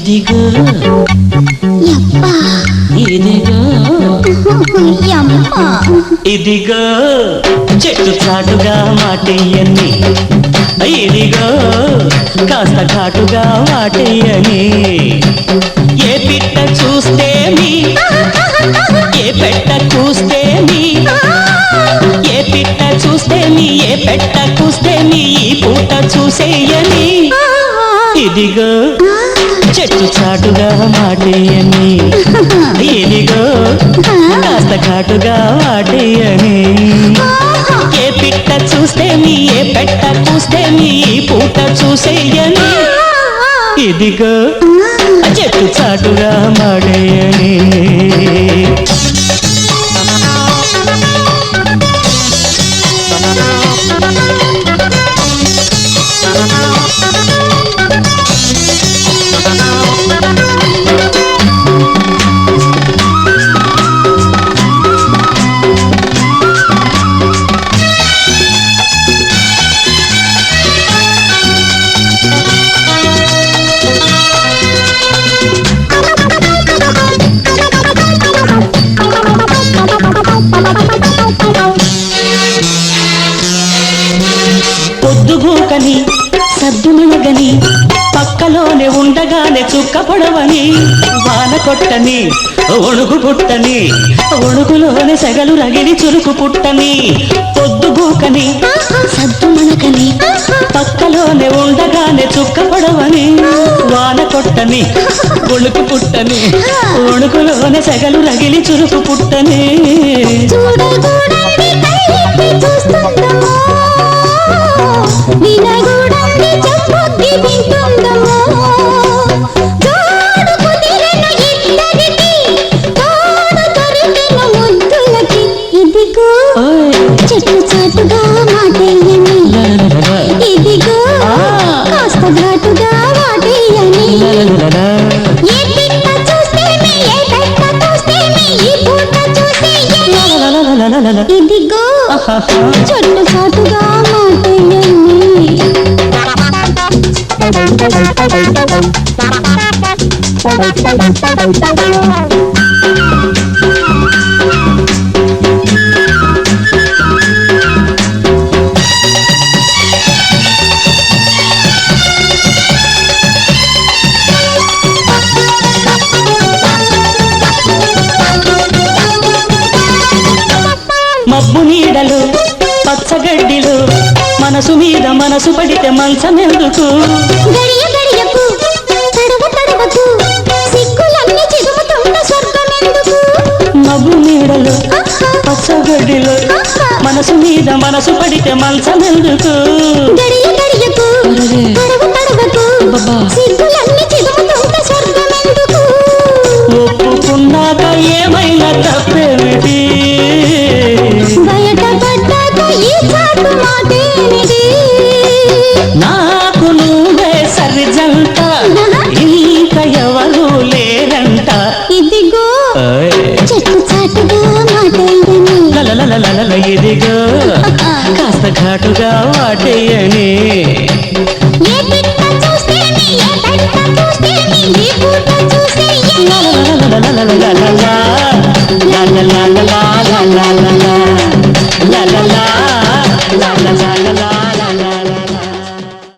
ఇదిగో యప్పా ఇదిగో యమ్మా ఇదిగో చెట్టు చాటుగా మాటయ్యని ఇదిగో కాస్త ఘాటుగా వాటయ్యని ఏ పిట్ట చూస్తే మీ ఏ పెట్ట కూస్తే మీ ఏ పిట్ట చూస్తే మీ ఏ పెట్ట కూస్తే మీ ఈ పూట చూసేయని ఇదిగో చెట్టు చాటుగా మాటయ్యని ఇదిగో కాస్త ఘాటుగా వాటయ్యని ఏ పిట్ట చూస్తే మీ ఏ పెట్ట కూస్తే మీ ఈ పూట చూసేయని ఇదిగో చెట్టు చాటుగా మాటయ్యని పొద్దుగూకని సద్దుమణగని పక్కలోనే ఉండగానే చుక్క పొడవని వాన కొట్టని ఒణుగు పుట్టని ఒణుగులోనే సెగలు రగిలి చురుకు పుట్టని పొద్దుగూకని సద్దుమణగని పక్కలోనే ఉండగానే చుక్క పొడవని వాన కొట్టని ఒణుకు పుట్టని ఒణుగులోనే సెగలు రగిలి చురుకు పుట్టని వినగూడంది చెప్పొద్ది వింటుందమో జోడు కుదిరెను ఇద్దరికి తోడు దొరికెను ముద్దులకి ఇదిగో చెట్టు చాటుగా మాటయ్యని ఇదిగో కాస్త ఘాటుగా వాటయ్యని ఏ పిట్ట చూస్తేనే ఏ పెట్ట చూస్తేనే ఈ పూట చూసేయని ఇదిగో చెట్టు చాటుగా మాటయ్యని మబ్బు నీడలు పచ్చగడ్డిలు మనసు మీద మనసు పడితే మంచమెందుకు గడియ గడియకు తడవ తడవకు సిగ్గులన్నీ చిగుముతున్న స్వర్గమెందుకు మబ్బు నీడలు పచ్చగడ్డిలు మనసు మీద మనసు పడితే మంచమెందుకు గడియ గడియకు తడవ తడవకు సిగ్గులన్నీ చిగుముతున్న స్వర్గమెందుకు ఒప్పుకున్నాక ఏమైనా తప్పేమిటి బయట పడ్డాక ఈ చాటు మాటేమిటి నాకు నువ్వే సరిజంట ఇంకా ఎవరు లేరంట ఇదిగో చెట్టు చాటుగా మాటయ్యని లలలలలల ఇదిగో కాస్త ఘాటుగా వాటయ్యని ఏ పిట్ట చూస్తేనే ఏ పెట్ట చూస్తేనే ఈ పూట చూసేయని la la la la la la la la la la la la la la la